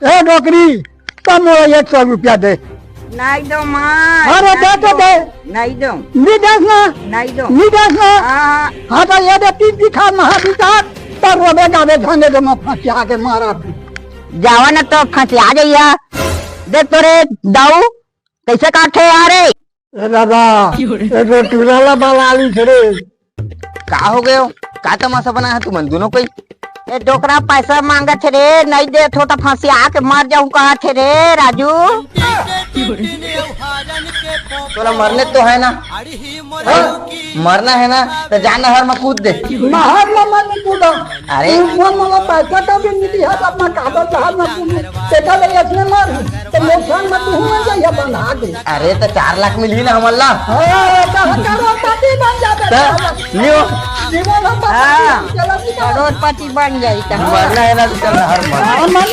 ए डोकरी तुम मोला 100 रुपया दे। नहीं दो माँ। अरे दे तो दे। नहीं दो। नहीं दस ना। नहीं दो। नहीं दस ना। हाँ हाँ तो ये दे 3 बीघा महाविकास पर रोबे गावे धने दे मैं फंसिया के मारा। जावा न तो फंसिया जाइया। देख तोरे दाऊ कैसे काटे आ रे। ए दादा ए टुराला बालाली छड़े। का हो गयो का तमाशा बना है तुम दोनों कोई। ए डोकरा पैसा मांगा थे रे नहीं दे तो फंसिया के मार जाऊं कहा थे रे राजू। तोला मरने तो है ना, मरना है ना तो जाना हर में कूद दे। नहर में मन कूदो। अरे मला पैसा तो भी नहीं दिया तो अपना कागज नहर में कूदो। तेरा ले इसने मार तो नुकसान में तू मर जाइए बंधा दे। अरे तो 4 लाख मिली ना हमला। हां करोड़पति बन जाबे। लियो करोड़पति बन जाई। मरना है ना तो चल हर मर।